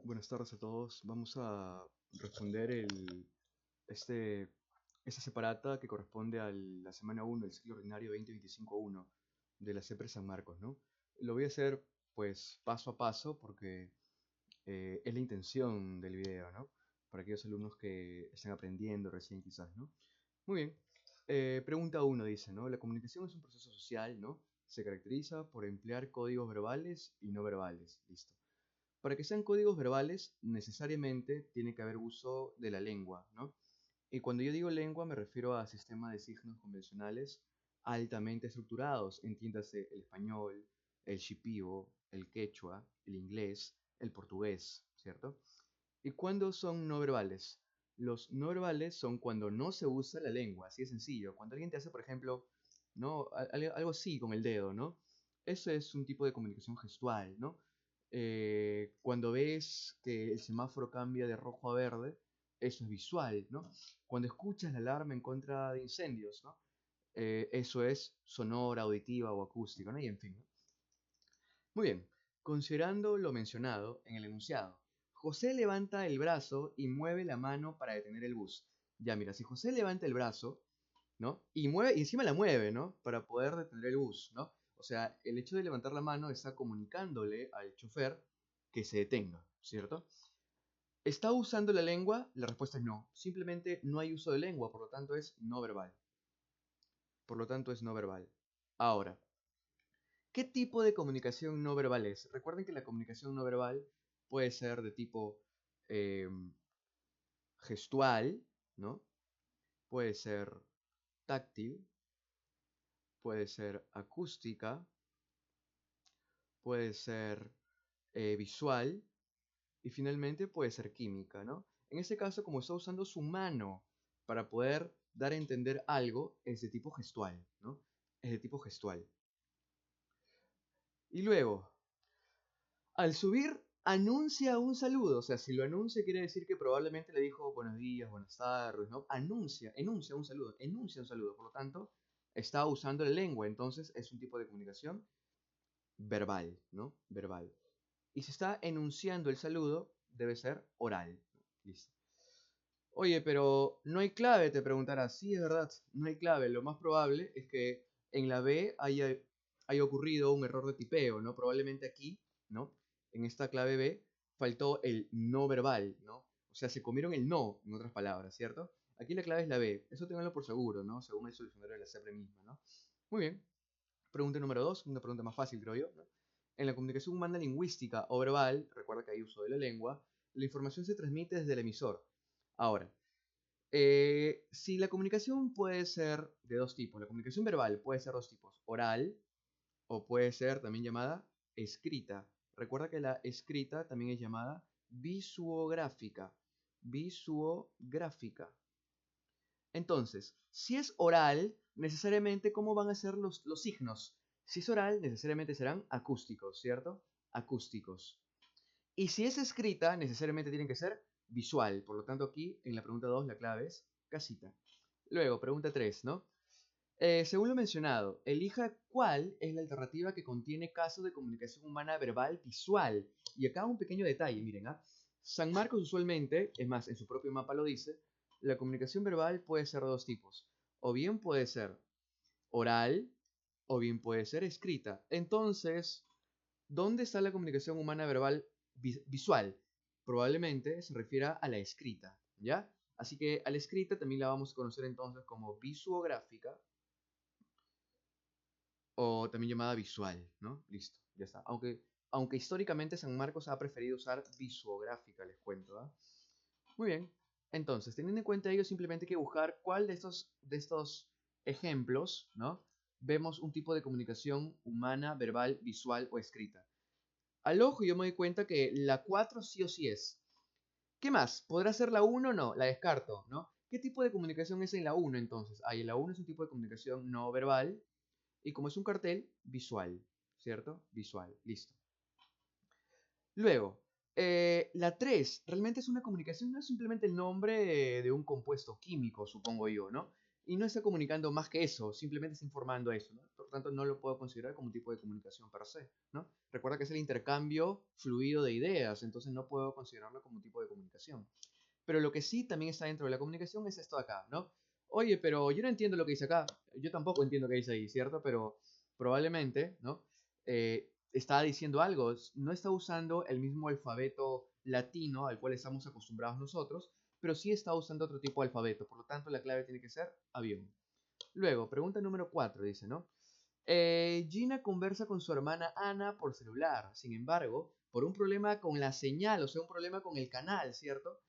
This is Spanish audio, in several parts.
Buenas tardes a todos. Vamos a responder este, esta separata que corresponde a la semana 1 del ciclo ordinario 2025-1 de la CEPRE San Marcos, ¿no? Lo voy a hacer pues paso a paso porque es la intención del video, ¿no? Para aquellos alumnos que están aprendiendo recién quizás, ¿no? Muy bien. Pregunta 1 dice, ¿no? La comunicación es un proceso social, ¿no? Se caracteriza por emplear códigos verbales y no verbales. Listo. Para que sean códigos verbales, necesariamente tiene que haber uso de la lengua, ¿no? Y cuando yo digo lengua me refiero a sistemas de signos convencionales altamente estructurados, entiéndase el español, el shipibo, el quechua, el inglés, el portugués, ¿cierto? ¿Y cuándo son no verbales? Los no verbales son cuando no se usa la lengua, así de sencillo. Cuando alguien te hace, por ejemplo, ¿no? Algo así con el dedo, ¿no? Eso es un tipo de comunicación gestual, ¿no? Cuando ves que el semáforo cambia de rojo a verde, eso es visual, ¿no? Cuando escuchas la alarma en contra de incendios, ¿no? Eso es sonora, auditiva o acústica, ¿no? Y en fin, ¿no? Muy bien, considerando lo mencionado en el enunciado, José levanta el brazo y mueve la mano para detener el bus. Ya, mira, si José levanta el brazo, ¿no? Y mueve, y encima la mueve, ¿no? Para poder detener el bus, ¿no? O sea, el hecho de levantar la mano está comunicándole al chofer que se detenga, ¿cierto? ¿Está usando la lengua? La respuesta es no. Simplemente no hay uso de lengua, por lo tanto es no verbal. Por lo tanto es no verbal. Ahora, ¿qué tipo de comunicación no verbal es? Recuerden que la comunicación no verbal puede ser de tipo eh, gestual, ¿no? Puede ser táctil, puede ser acústica, puede ser visual y finalmente puede ser química, ¿no? En este caso, como está usando su mano para poder dar a entender algo, es de tipo gestual, ¿no? Es de tipo gestual. Y luego, al subir, anuncia un saludo. O sea, si lo anuncia, quiere decir que probablemente le dijo buenos días, buenas tardes, ¿no? Enuncia un saludo, enuncia un saludo. Por lo tanto, está usando la lengua. Entonces, es un tipo de comunicación verbal, ¿no? Verbal. Y si está enunciando el saludo, debe ser oral. Listo. Oye, pero no hay clave, te preguntarás. Sí, es verdad, no hay clave. Lo más probable es que en la B haya ocurrido un error de tipeo, ¿no? Probablemente aquí, ¿no? En esta clave B faltó el no verbal, ¿no? O sea, se comieron el no, en otras palabras, ¿cierto? Aquí la clave es la B. Eso tenganlo por seguro, ¿no? Según el solucionario de la CEPRE misma, ¿no? Muy bien. Pregunta número 2, una pregunta más fácil, creo yo, ¿no? En la comunicación humana lingüística o verbal, recuerda que hay uso de la lengua, la información se transmite desde el emisor. Ahora, si la comunicación puede ser de dos tipos, la comunicación verbal puede ser dos tipos, oral o puede ser también llamada escrita. Recuerda que la escrita también es llamada visuográfica. Visuográfica. Entonces, si es oral, necesariamente, ¿cómo van a ser los signos? Si es oral, necesariamente serán acústicos, ¿cierto? Acústicos. Y si es escrita, necesariamente tienen que ser visual. Por lo tanto, aquí en la pregunta 2 la clave es casita. Luego, pregunta 3, ¿no? Según lo mencionado, elija cuál es la alternativa que contiene casos de comunicación humana verbal visual. Y acá un pequeño detalle, miren, ¿ah? San Marcos usualmente, es más, en su propio mapa lo dice, la comunicación verbal puede ser de dos tipos. O bien puede ser oral, o bien puede ser escrita. Entonces, ¿dónde está la comunicación humana verbal visual? Probablemente se refiera a la escrita, ¿ya? Así que a la escrita también la vamos a conocer entonces como visuográfica o también llamada visual, ¿no? Listo, ya está. Aunque históricamente San Marcos ha preferido usar visuográfica, les cuento, ¿ah? Muy bien. Entonces, teniendo en cuenta ello, simplemente hay que buscar cuál de estos ejemplos, ¿no? Vemos un tipo de comunicación humana, verbal, visual o escrita. Al ojo yo me doy cuenta que la 4 sí o sí es. ¿Qué más? ¿Podrá ser la uno o no? La descarto, ¿no? ¿Qué tipo de comunicación es en la uno entonces? Ahí en la uno es un tipo de comunicación no verbal y como es un cartel, visual, ¿cierto? Visual, listo. Luego, la 3 realmente es una comunicación, no es simplemente el nombre de un compuesto químico, supongo yo, ¿no? Y no está comunicando más que eso, simplemente está informando eso, ¿no? tanto no lo puedo considerar como un tipo de comunicación per se, ¿no? Recuerda que es el intercambio fluido de ideas, entonces no puedo considerarlo como un tipo de comunicación. Pero lo que sí también está dentro de la comunicación es esto de acá, ¿no? Oye, pero yo no entiendo lo que dice acá. Yo tampoco entiendo qué dice ahí, ¿cierto? Pero probablemente, ¿no? Está diciendo algo. No está usando el mismo alfabeto latino al cual estamos acostumbrados nosotros, pero sí está usando otro tipo de alfabeto. Por lo tanto, la clave tiene que ser avión. Luego, pregunta número 4 dice, ¿no? Gina conversa con su hermana Ana por celular. Sin embargo, por un problema con la señal, o sea, un problema con el canal, ¿cierto?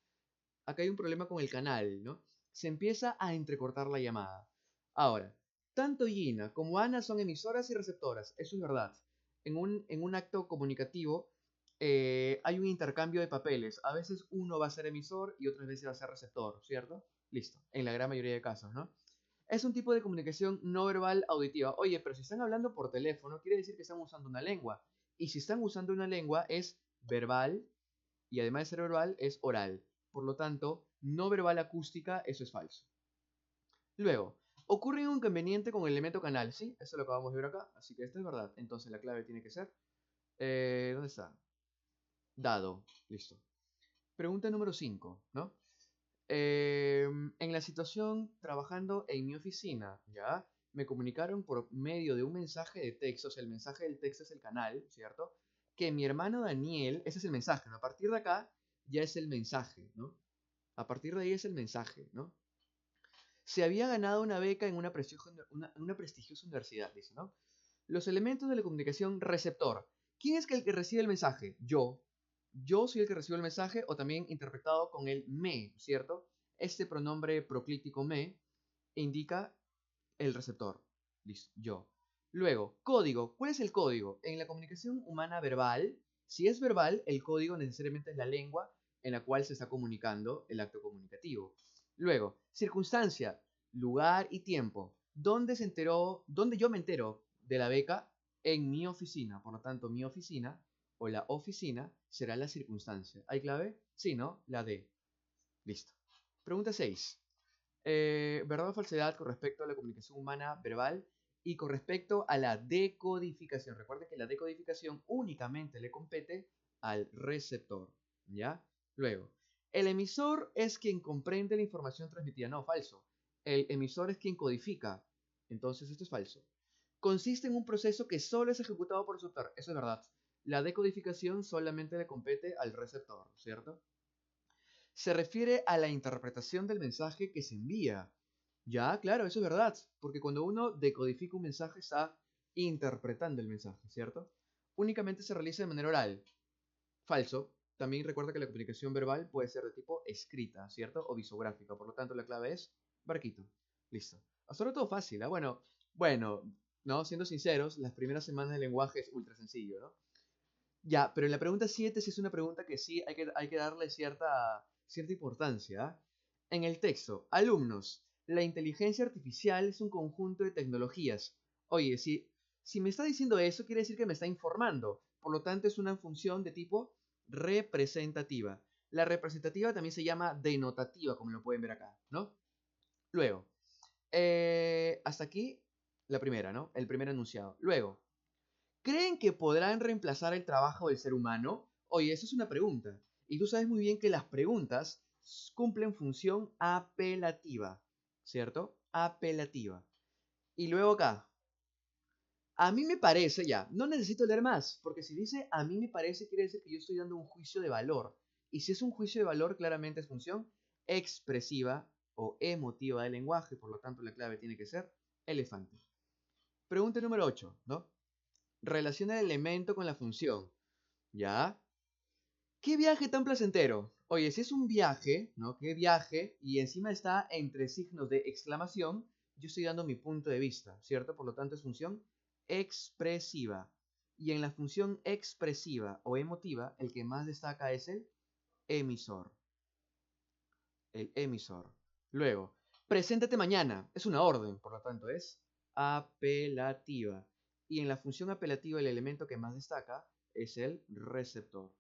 Acá hay un problema con el canal, ¿no? Se empieza a entrecortar la llamada. Ahora, tanto Gina como Ana son emisoras y receptoras, eso es verdad. En un acto comunicativo hay un intercambio de papeles. A veces uno va a ser emisor y otras veces va a ser receptor, ¿cierto? Listo, en la gran mayoría de casos, ¿no? Es un tipo de comunicación no verbal auditiva. Oye, pero si están hablando por teléfono, quiere decir que están usando una lengua. Y si están usando una lengua, es verbal y además de ser verbal, es oral. Por lo tanto, no verbal acústica, eso es falso. Luego, ocurre un inconveniente con el elemento canal, ¿sí? Eso lo acabamos de ver acá, así que esto es verdad. Entonces la clave tiene que ser, ¿dónde está? Dado, listo. Pregunta número 5, ¿no? En la situación trabajando en mi oficina, ¿ya? Me comunicaron por medio de un mensaje de texto, o sea, el mensaje del texto es el canal, ¿cierto? Que mi hermano Daniel, ese es el mensaje, ¿no? A partir de acá ya es el mensaje, ¿no? A partir de ahí es el mensaje, ¿no? Se había ganado una beca en una prestigiosa universidad, dice, ¿no? Los elementos de la comunicación receptor. ¿Quién es el que recibe el mensaje? Yo. Yo soy el que recibe el mensaje o también interpretado con el me, ¿cierto? Este pronombre proclítico me indica el receptor. Listo, yo. Luego, código. ¿Cuál es el código? En la comunicación humana verbal, si es verbal, el código necesariamente es la lengua en la cual se está comunicando el acto comunicativo. Luego, circunstancia, lugar y tiempo. ¿Dónde se enteró? ¿Dónde yo me entero de la beca? En mi oficina. Por lo tanto, mi oficina o la oficina será la circunstancia. ¿Hay clave? Sí, ¿no? La D. Listo. Pregunta 6. ¿Verdad o falsedad con respecto a la comunicación humana verbal y con respecto a la decodificación? Recuerden que la decodificación únicamente le compete al receptor, ¿ya? Luego, el emisor es quien comprende la información transmitida. No, falso. El emisor es quien codifica. Entonces, esto es falso. Consiste en un proceso que solo es ejecutado por el receptor. Eso es verdad. La decodificación solamente le compete al receptor, ¿cierto? Se refiere a la interpretación del mensaje que se envía. Ya, claro, eso es verdad, porque cuando uno decodifica un mensaje está interpretando el mensaje, ¿cierto? Únicamente se realiza de manera oral. Falso. También recuerda que la comunicación verbal puede ser de tipo escrita, ¿cierto? O visográfica. Por lo tanto, la clave es barquito. Listo. Hasta ahora todo fácil, ¿ah? Bueno, no, siendo sinceros, las primeras semanas del lenguaje es ultra sencillo, ¿no? Ya, pero en la pregunta 7 sí es una pregunta que sí hay que darle cierta importancia. ¿Ah? En el texto, alumnos, la inteligencia artificial es un conjunto de tecnologías. Oye, si me está diciendo eso, quiere decir que me está informando. Por lo tanto, es una función de tipo representativa. La representativa también se llama denotativa, como lo pueden ver acá, ¿no? Luego, hasta aquí la primera, ¿no? El primer enunciado. Luego, ¿creen que podrán reemplazar el trabajo del ser humano? Oye, eso es una pregunta. Y tú sabes muy bien que las preguntas cumplen función apelativa, ¿cierto? Apelativa. Y luego acá, a mí me parece, ya, no necesito leer más, porque si dice a mí me parece, quiere decir que yo estoy dando un juicio de valor. Y si es un juicio de valor, claramente es función expresiva o emotiva del lenguaje, por lo tanto la clave tiene que ser elefante. Pregunta número 8, ¿no? Relaciona el elemento con la función. ¿Ya? ¿Qué viaje tan placentero? Oye, si es un viaje, ¿no? ¿Qué viaje? Y encima está entre signos de exclamación, yo estoy dando mi punto de vista, ¿cierto? Por lo tanto es función expresiva. Y en la función expresiva o emotiva, el que más destaca es el emisor. El emisor. Luego, preséntate mañana. Es una orden, por lo tanto es apelativa. Y en la función apelativa el elemento que más destaca es el receptor.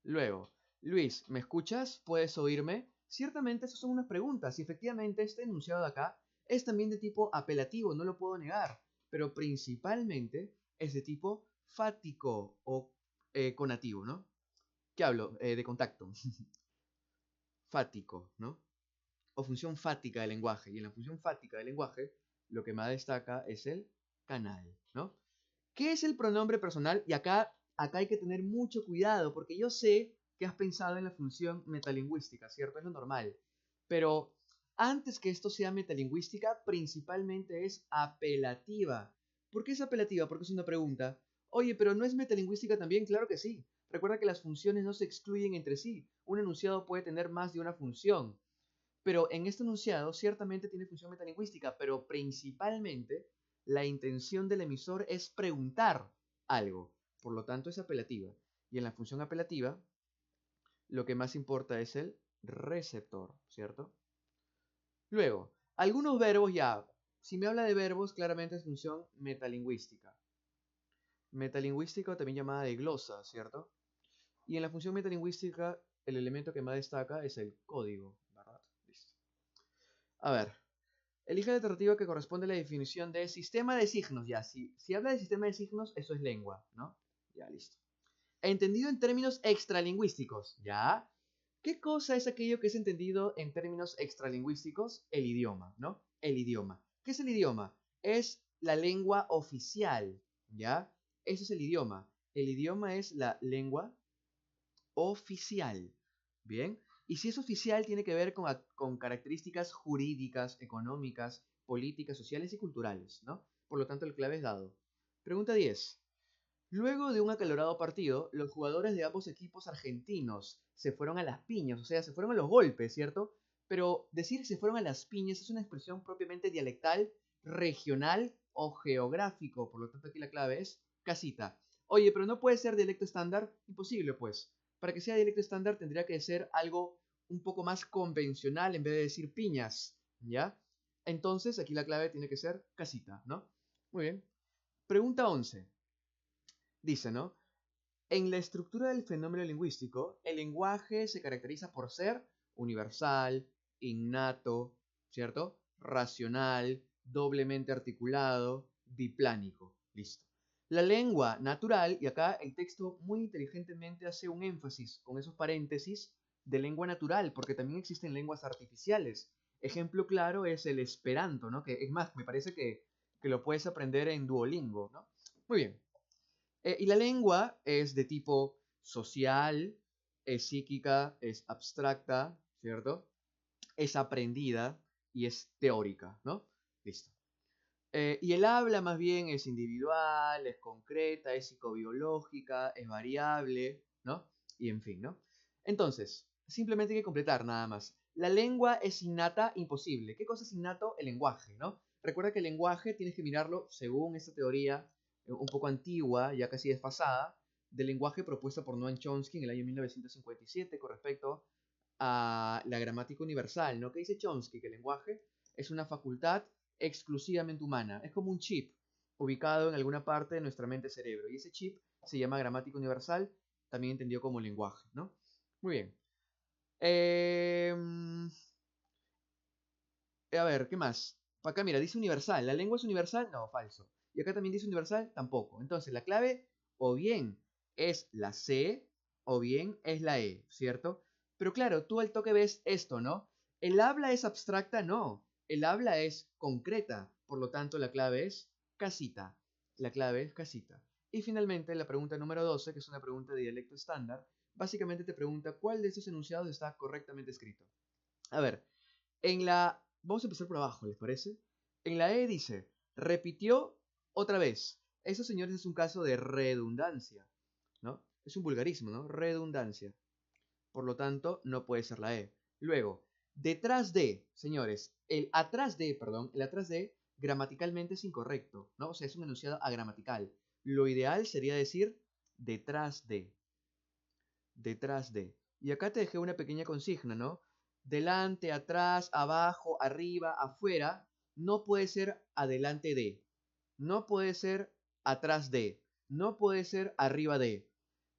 Luego, Luis, ¿me escuchas? ¿Puedes oírme? Ciertamente esas son unas preguntas y efectivamente este enunciado de acá es también de tipo apelativo, no lo puedo negar. pero principalmente es de tipo fático o conativo, ¿no? ¿Qué hablo? De contacto. Fático, ¿no? O función fática del lenguaje. Y en la función fática del lenguaje, lo que más destaca es el canal, ¿no? ¿Qué es el pronombre personal? Y acá hay que tener mucho cuidado, porque yo sé que has pensado en la función metalingüística, ¿cierto? Es lo normal. Pero antes que esto sea metalingüística, principalmente es apelativa. ¿Por qué es apelativa? Porque es una pregunta. Oye, pero ¿no es metalingüística también? Claro que sí. Recuerda que las funciones no se excluyen entre sí. Un enunciado puede tener más de una función. Pero en este enunciado ciertamente tiene función metalingüística, pero principalmente la intención del emisor es preguntar algo. Por lo tanto es apelativa. Y en la función apelativa, lo que más importa es el receptor, ¿cierto? Luego, algunos verbos ya. Si me habla de verbos, claramente es función metalingüística. Metalingüística o también llamada de glosa, ¿cierto? Y en la función metalingüística, el elemento que más destaca es el código, ¿verdad? Listo. A ver, elija la alternativa que corresponde a la definición de sistema de signos. Ya, si habla de sistema de signos, eso es lengua, ¿no? Ya, listo. Entendido en términos extralingüísticos, ¿ya? ¿Qué cosa es aquello que es entendido en términos extralingüísticos? El idioma, ¿no? El idioma. ¿Qué es el idioma? Es la lengua oficial, ¿ya? Eso es el idioma. El idioma es la lengua oficial, ¿bien? Y si es oficial, tiene que ver con características jurídicas, económicas, políticas, sociales y culturales, ¿no? Por lo tanto, el clave es dado. Pregunta 10. Luego de un acalorado partido, los jugadores de ambos equipos argentinos se fueron a las piñas, o sea, se fueron a los golpes, ¿cierto? Pero decir que se fueron a las piñas es una expresión propiamente dialectal, regional o geográfico, por lo tanto aquí la clave es casita. Oye, pero no puede ser dialecto estándar, imposible pues. Para que sea dialecto estándar tendría que ser algo un poco más convencional en vez de decir piñas, ¿ya? Entonces aquí la clave tiene que ser casita, ¿no? Muy bien. Pregunta 11. Dice, ¿no? En la estructura del fenómeno lingüístico, el lenguaje se caracteriza por ser universal, innato, ¿cierto? Racional, doblemente articulado, biplánico. Listo. La lengua natural, y acá el texto muy inteligentemente hace un énfasis con esos paréntesis de lengua natural, porque también existen lenguas artificiales. Ejemplo claro es el Esperanto, ¿no? Que es más, me parece que lo puedes aprender en Duolingo, ¿no? Muy bien. Y la lengua es de tipo social, es psíquica, es abstracta, ¿cierto? Es aprendida y es teórica, ¿no? Listo. Y el habla más bien es individual, es concreta, es psicobiológica, es variable, ¿no? Y en fin, ¿no? Entonces, simplemente hay que completar nada más. La lengua es innata, imposible. ¿Qué cosa es innato? El lenguaje, ¿no? Recuerda que el lenguaje tienes que mirarlo según esta teoría un poco antigua, ya casi desfasada, del lenguaje propuesta por Noam Chomsky en el año 1957 con respecto a la gramática universal, ¿no? ¿Qué dice Chomsky? Que el lenguaje es una facultad exclusivamente humana. Es como un chip ubicado en alguna parte de nuestra mente cerebro. Y ese chip se llama gramática universal, también entendido como lenguaje, ¿no? Muy bien. A ver, ¿qué más? Acá mira, dice universal. ¿La lengua es universal? No, falso. Y acá también dice universal, tampoco. Entonces la clave o bien es la C o bien es la E, ¿cierto? Pero claro, tú al toque ves esto, ¿no? ¿El habla es abstracta? No. El habla es concreta. Por lo tanto, la clave es casita. La clave es casita. Y finalmente, la pregunta número 12, que es una pregunta de dialecto estándar, básicamente te pregunta cuál de estos enunciados está correctamente escrito. A ver, en la... Vamos a empezar por abajo, ¿les parece? En la E dice, repitió otra vez. Eso, señores, es un caso de redundancia, ¿no? Es un vulgarismo, ¿no? Redundancia. Por lo tanto, no puede ser la E. Luego, detrás de, señores, el atrás de gramaticalmente es incorrecto, ¿no? O sea, es un enunciado agramatical. Lo ideal sería decir detrás de, detrás de. Y acá te dejé una pequeña consigna, ¿no? Delante, atrás, abajo, arriba, afuera, no puede ser adelante de, no puede ser atrás de, no puede ser arriba de.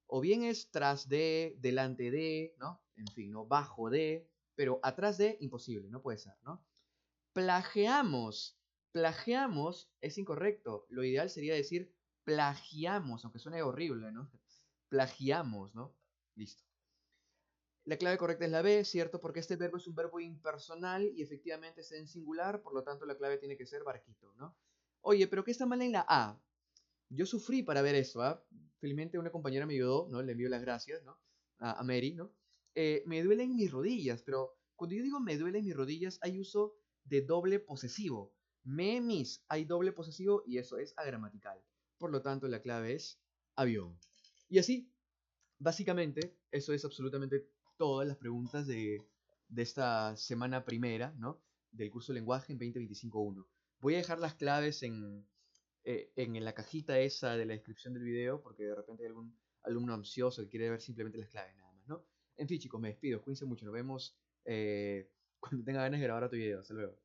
O bien es tras de, delante de, ¿no? En fin, ¿no? Bajo de, pero atrás de, imposible, no puede ser, ¿no? Plagiamos Plagiamos es incorrecto. Lo ideal sería decir plagiamos, aunque suene horrible, ¿no? Plagiamos, ¿no? Listo. La clave correcta es la B, ¿cierto? Porque este verbo es un verbo impersonal y efectivamente está en singular, por lo tanto la clave tiene que ser barquito, ¿no? Oye, pero ¿qué está mal en la A? Yo sufrí para ver eso, ¿ah? Felizmente una compañera me ayudó, ¿no? Le envío las gracias, ¿no? A Mary, ¿no? Me duelen mis rodillas, pero cuando yo digo me duelen mis rodillas, hay uso de doble posesivo. Mis, hay doble posesivo y eso es agramatical. Por lo tanto, la clave es avión. Y así, básicamente, eso es absolutamente todas las preguntas de esta semana primera, ¿no? Del curso de lenguaje en 2025-1. Voy a dejar las claves en la cajita esa de la descripción del video, porque de repente hay algún alumno ansioso que quiere ver simplemente las claves nada más, ¿no? En fin, chicos, me despido. Cuídense mucho. Nos vemos cuando tenga ganas de grabar otro video. Hasta luego.